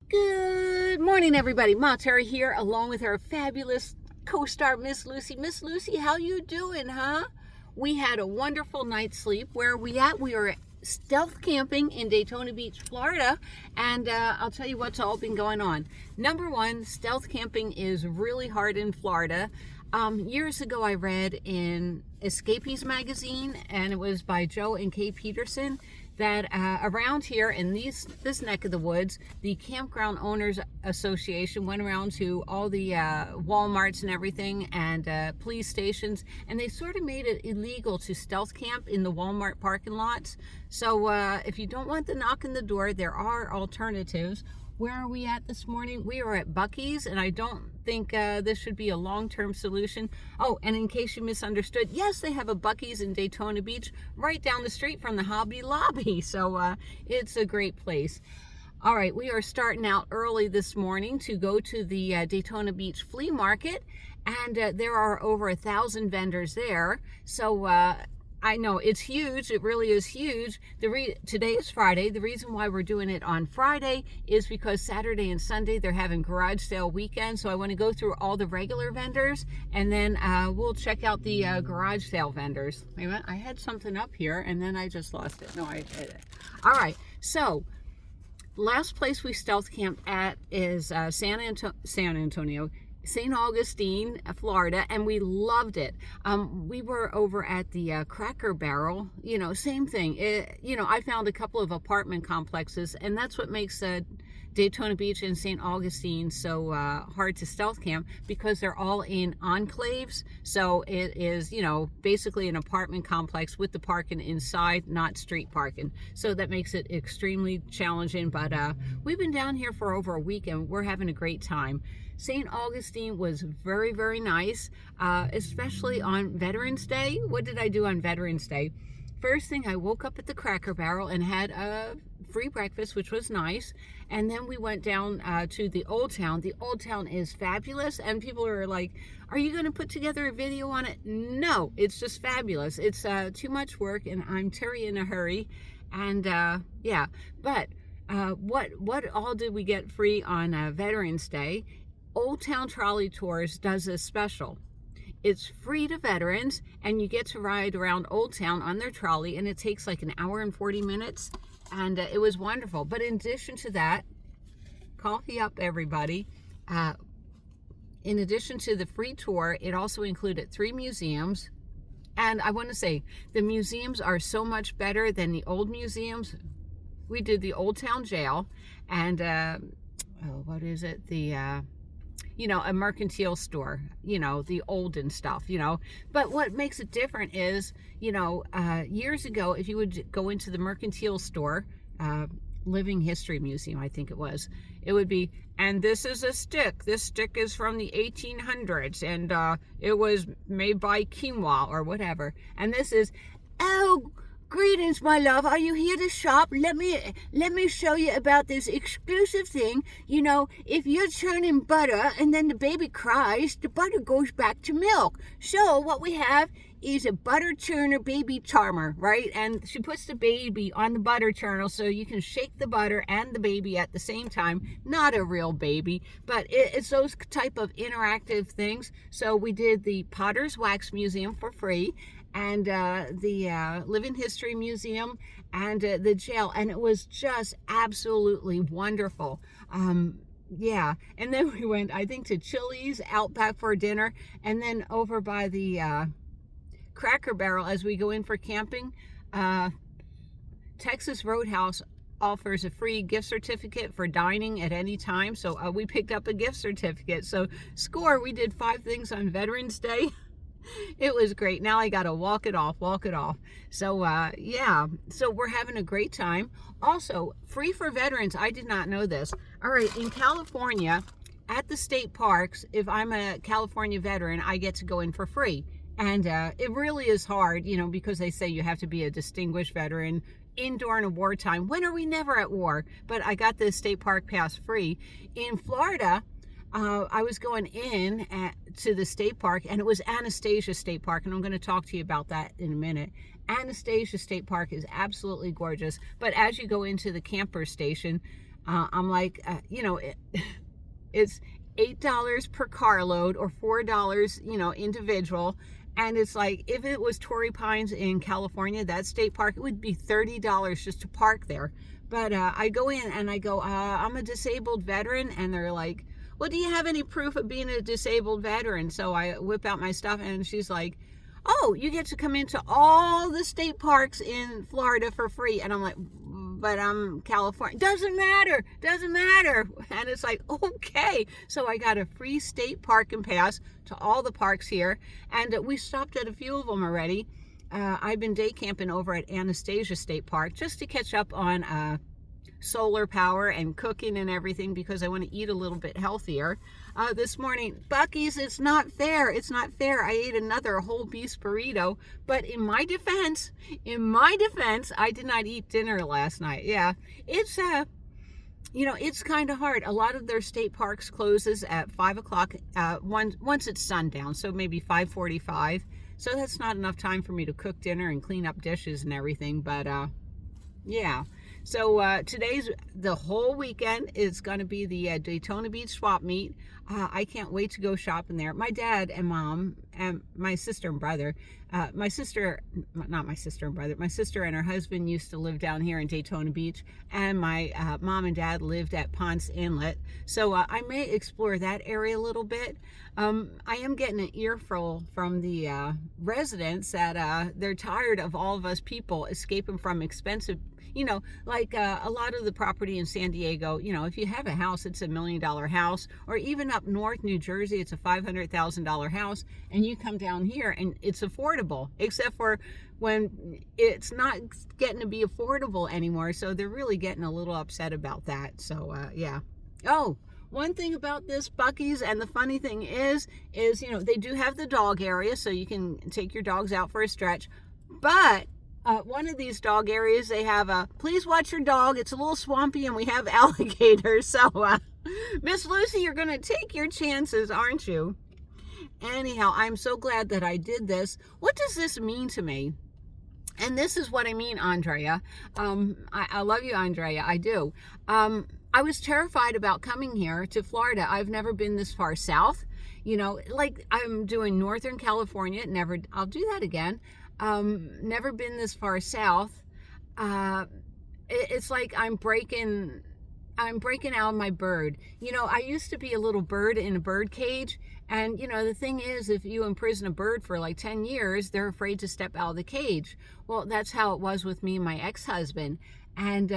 Good morning, everybody. Ma Terry here, along with our fabulous co-star, Miss Lucy. Miss Lucy, how you doing, huh? We had a wonderful night's sleep. Where are we at? We are stealth camping in Daytona Beach, Florida, and I'll tell you what's all been going on. Number one, stealth camping is really hard in Florida. Years ago, I read in Escapees magazine, and it was by Joe and Kay Peterson, that around here in this neck of the woods, the Campground Owners Association went around to all the Walmarts and everything and police stations, and they sort of made it illegal to stealth camp in the Walmart parking lots. So if you don't want the knock on the door, there are alternatives. Where are we at this morning? We are at Buc-ee's, and I don't think this should be a long-term solution. Oh, and in case you misunderstood, yes, they have a Buc-ee's in Daytona Beach right down the street from the Hobby Lobby. So it's a great place. All right, we are starting out early this morning to go to the Daytona Beach Flea Market, and there are over 1,000 vendors there. So I know it's huge. It really is huge. Today is Friday. The reason why we're doing it on Friday is because Saturday and Sunday they're having garage sale weekend. So I want to go through all the regular vendors, and then we'll check out the garage sale vendors. Wait a minute, I had something up here and then I just lost it. No, I did it. All right. So last place we stealth camped at is St. Augustine, Florida, and we loved it. We were over at the Cracker Barrel, same thing. I found a couple of apartment complexes, and that's what makes Daytona Beach and St. Augustine so hard to stealth camp, because they're all in enclaves. So it is, basically an apartment complex with the parking inside, not street parking. So that makes it extremely challenging, but we've been down here for over a week and we're having a great time. St. Augustine was very, very nice, especially on Veterans Day. What did I do on Veterans Day? First thing, I woke up at the Cracker Barrel and had a free breakfast, which was nice. And then we went down to the Old Town. The Old Town is fabulous. And people are like, are you going to put together a video on it? No, it's just fabulous. It's too much work, and I'm Terry in a hurry. And yeah, but what all did we get free on Veterans Day? Old Town Trolley Tours does a special. It's free to veterans, and you get to ride around Old Town on their trolley, and it takes like an hour and 40 minutes, and it was wonderful. But in addition to that, coffee up, everybody. In addition to the free tour, it also included 3 museums, and I want to say the museums are so much better than the old museums. We did the Old Town Jail, and what is it? A mercantile store, the olden stuff, But what makes it different is, years ago, if you would go into the mercantile store, Living History Museum, I think it would be, and this is a stick. This stick is from the 1800s, and it was made by quinoa or whatever. And this is, oh, greetings, my love. Are you here to shop? Let me show you about this exclusive thing. If you're churning butter and then the baby cries, the butter goes back to milk. So what we have is a butter churner baby charmer, right? And she puts the baby on the butter churner so you can shake the butter and the baby at the same time. Not a real baby, but it's those type of interactive things. So we did the Potter's Wax Museum for free, and the Living History Museum, and the jail, and it was just absolutely wonderful. Yeah, and then we went, I think, to Chili's, Outback for dinner, and then over by the Cracker Barrel as we go in for camping. Texas Roadhouse offers a free gift certificate for dining at any time, so we picked up a gift certificate. So score, we did 5 things on Veterans Day. It was great. Now I got to walk it off. So, yeah, so we're having a great time. Also, free for veterans. I did not know this. All right, in California, at the state parks, if I'm a California veteran, I get to go in for free. And it really is hard, because they say you have to be a distinguished veteran indoor in a wartime. When are we never at war? But I got the state park pass free. In Florida, I was going in to the state park, and it was Anastasia State Park, and I'm going to talk to you about that in a minute. Anastasia State Park is absolutely gorgeous, but as you go into the camper station, I'm like, it's $8 per carload or $4, individual. And it's like, if it was Torrey Pines in California, that state park, it would be $30 just to park there. But I go in and I go, I'm a disabled veteran. And they're like, well, do you have any proof of being a disabled veteran? So I whip out my stuff and she's like, oh, you get to come into all the state parks in Florida for free. And I'm like, but I'm California. Doesn't matter. And it's like, okay. So I got a free state parking pass to all the parks here. And we stopped at a few of them already. I've been day camping over at Anastasia State Park just to catch up on solar power and cooking and everything because I want to eat a little bit healthier. This morning, Buc-ee's, it's not fair. I ate another whole beef burrito, but in my defense, I did not eat dinner last night. Yeah, it's it's kind of hard. A lot of their state parks closes at 5 o'clock once it's sundown, so maybe 5:45. So that's not enough time for me to cook dinner and clean up dishes and everything, but yeah. So today's the whole weekend is going to be the Daytona Beach swap meet. I can't wait to go shopping there. My dad and mom and my sister and brother, my sister and her husband used to live down here in Daytona Beach, and my mom and dad lived at Ponce Inlet. So I may explore that area a little bit. I am getting an earful from the residents that they're tired of all of us people escaping from expensive, like a lot of the property in San Diego, if you have a house, it's $1 million house, or even up north, New Jersey, it's a $500,000 house, and you come down here and it's affordable, except for when it's not getting to be affordable anymore. So they're really getting a little upset about that. So, yeah. Oh, one thing about this Buc-ee's, and the funny thing is, they do have the dog area, so you can take your dogs out for a stretch, but one of these dog areas, they have please watch your dog. It's a little swampy and we have alligators. So, Miss Lucy, you're going to take your chances, aren't you? Anyhow, I'm so glad that I did this. What does this mean to me? And this is what I mean, Andrea. I love you, Andrea. I do. I was terrified about coming here to Florida. I've never been this far south. Like I'm doing Northern California. I'll do that again. Never been this far south. It's like I'm breaking out of my bird. I used to be a little bird in a bird cage. And, the thing is, if you imprison a bird for like 10 years, they're afraid to step out of the cage. Well, that's how it was with me and my ex-husband. And,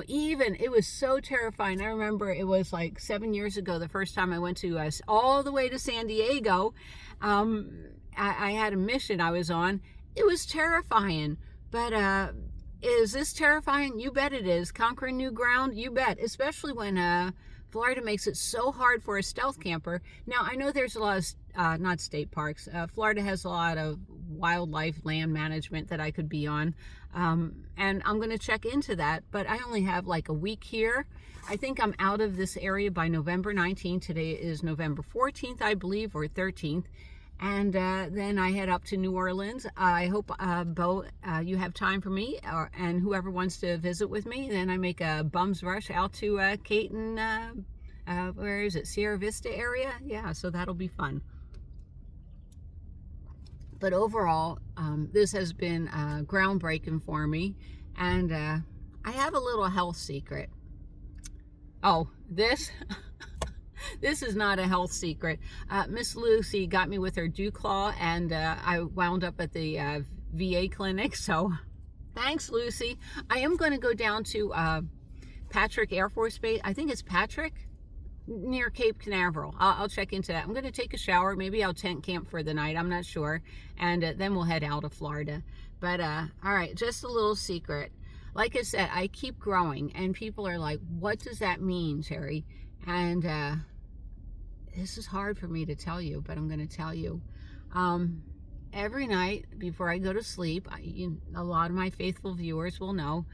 even it was so terrifying. I remember it was like 7 years ago, the first time I went to all the way to San Diego. I had a mission I was on. It was terrifying, but is this terrifying? You bet it is. Conquering new ground? You bet, especially when Florida makes it so hard for a stealth camper. Now, I know there's a lot of, not state parks, Florida has a lot of wildlife land management that I could be on, and I'm going to check into that, but I only have like a week here. I think I'm out of this area by November 19th. Today is November 14th, I believe, or 13th. And then I head up to New Orleans. I hope, Bo, you have time for me, and whoever wants to visit with me. Then I make a bum's rush out to Caton, where is it, Sierra Vista area? Yeah, so that'll be fun. But overall, this has been groundbreaking for me. And I have a little health secret. Oh, this... This is not a health secret. Miss Lucy got me with her dew claw, and I wound up at the VA clinic. So thanks, Lucy. I am going to go down to Patrick Air Force Base. I think it's Patrick, near Cape Canaveral. I'll check into that. I'm going to take a shower. Maybe I'll tent camp for the night. I'm not sure. And then we'll head out of Florida. But all right, just a little secret. Like I said, I keep growing, and people are like, what does that mean, Terry? And this is hard for me to tell you, but I'm going to tell you. Every night before I go to sleep, a lot of my faithful viewers will know,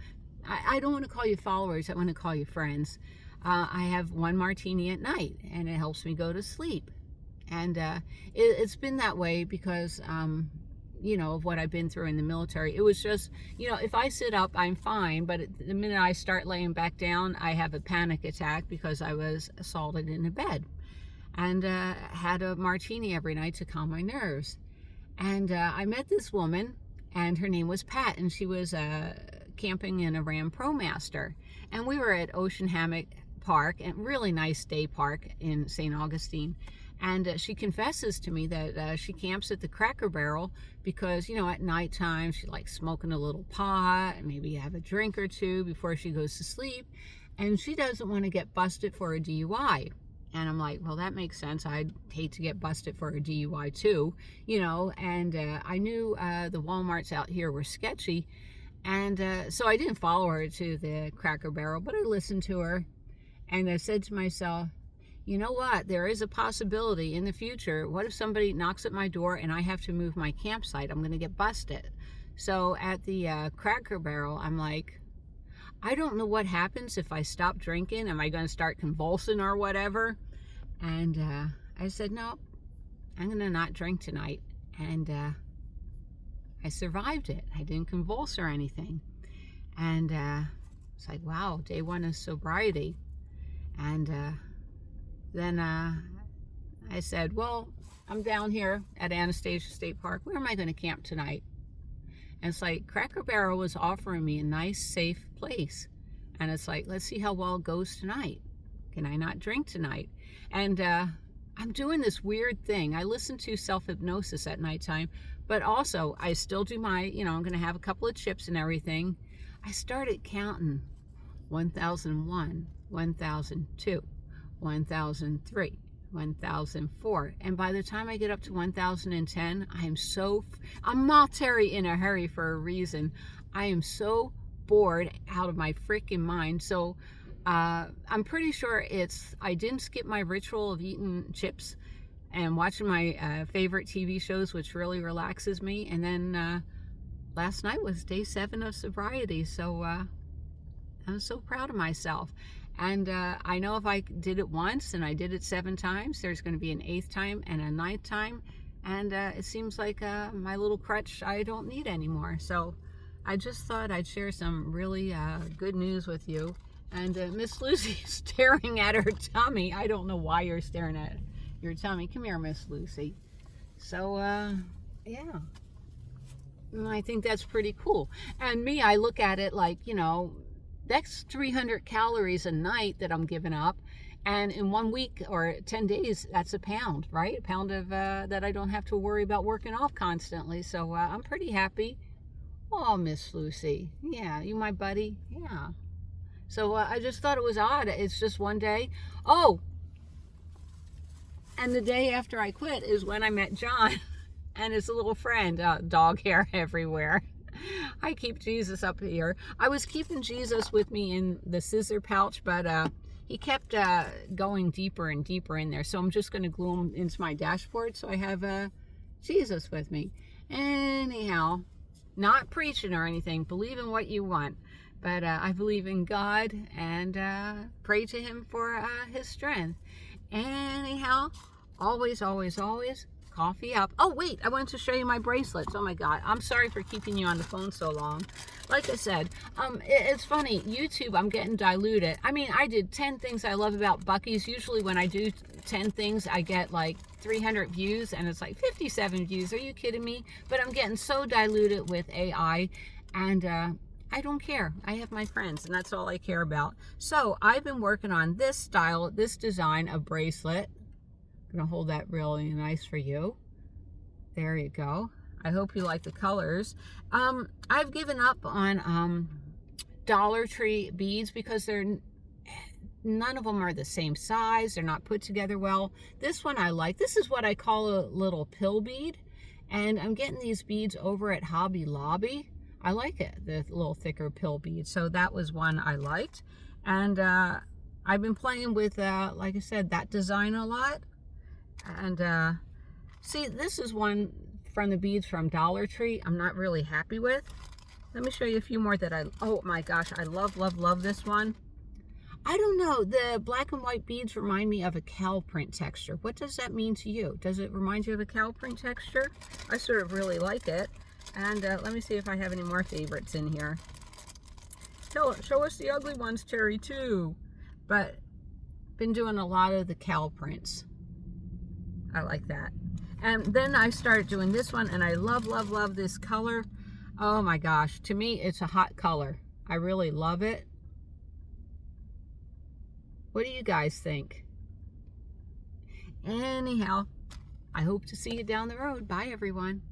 I don't want to call you followers, I want to call you friends. I have one martini at night, and it helps me go to sleep. And it's been that way because, you know, of what I've been through in the military. It was just, you know, if I sit up, I'm fine. But the minute I start laying back down, I have a panic attack because I was assaulted in a bed. And had a martini every night to calm my nerves. And I met this woman, and her name was Pat, and she was camping in a Ram ProMaster. And we were at Ocean Hammock Park, a really nice day park in St. Augustine. And she confesses to me that she camps at the Cracker Barrel because, you know, at nighttime she likes smoking a little pot and maybe have a drink or two before she goes to sleep. And she doesn't want to get busted for a DUI. And I'm like, well, that makes sense. I'd hate to get busted for a DUI too, you know. And I knew the Walmarts out here were sketchy. And so I didn't follow her to the Cracker Barrel, but I listened to her. And I said to myself, you know what? There is a possibility in the future. What if somebody knocks at my door and I have to move my campsite? I'm going to get busted. So at the Cracker Barrel, I'm like, I don't know what happens if I stop drinking. Am I going to start convulsing or whatever? And I said, no, I'm going to not drink tonight. And I survived it. I didn't convulse or anything. And it's like, wow, day one of sobriety. And then I said, well, I'm down here at Anastasia State Park. Where am I going to camp tonight? And it's like, Cracker Barrel was offering me a nice, safe place. And it's like, let's see how well it goes tonight. Can I not drink tonight? And I'm doing this weird thing. I listen to self-hypnosis at nighttime, but also I still do my, you know, I'm going to have a couple of chips and everything. I started counting 1001, 1002, 1003, 1004. And by the time I get up to 1010, I'm not Terry in a hurry for a reason. I am so bored out of my freaking mind. So I'm pretty sure I didn't skip my ritual of eating chips and watching my favorite TV shows, which really relaxes me. And then last night was day 7 of sobriety. So I'm so proud of myself. And I know if I did it once and I did it 7 times, there's going to be an 8th time and a 9th time. And it seems like my little crutch I don't need anymore. So I just thought I'd share some really good news with you. And Miss Lucy's staring at her tummy. I don't know why you're staring at your tummy. Come here, Miss Lucy. So, yeah. And I think that's pretty cool. And me, I look at it like, you know, that's 300 calories a night that I'm giving up. And in 1 week or 10 days, that's a pound, right? A pound of that I don't have to worry about working off constantly. So I'm pretty happy. Oh, Miss Lucy. Yeah, you my buddy? Yeah. So I just thought it was odd. It's just one day. Oh, and the day after I quit is when I met John and his little friend. Dog hair everywhere. I keep Jesus up here. I was keeping Jesus with me in the scissor pouch, but he kept going deeper and deeper in there. So I'm just going to glue him into my dashboard so I have Jesus with me. Anyhow, not preaching or anything. Believe in what you want. But I believe in God and pray to him for his strength. Anyhow, always, always, always coffee up. Oh, wait, I wanted to show you my bracelets. Oh, my God. I'm sorry for keeping you on the phone so long. Like I said, it's funny. YouTube, I'm getting diluted. I mean, I did 10 things I love about Buc-ee's. Usually when I do 10 things, I get like 300 views, and it's like 57 views. Are you kidding me? But I'm getting so diluted with AI, and I don't care. I have my friends, and that's all I care about. So I've been working on this style, this design of bracelet. I'm going to hold that really nice for you. There you go. I hope you like the colors. I've given up on Dollar Tree beads because none of them are the same size. They're not put together well. This one I like. This is what I call a little pill bead. And I'm getting these beads over at Hobby Lobby. I like it, the little thicker pill bead. So that was one I liked. And I've been playing with, like I said, that design a lot. And see, this is one from the beads from Dollar Tree I'm not really happy with. Let me show you a few more that oh my gosh, I love, love, love this one. I don't know. The black and white beads remind me of a cow print texture. What does that mean to you? Does it remind you of a cow print texture? I sort of really like it. And let me see if I have any more favorites in here. Show us the ugly ones, Terry, too. But been doing a lot of the cow prints. I like that. And then I started doing this one, and I love, love, love this color. Oh my gosh, to me, it's a hot color. I really love it. What do you guys think? Anyhow, I hope to see you down the road. Bye, everyone.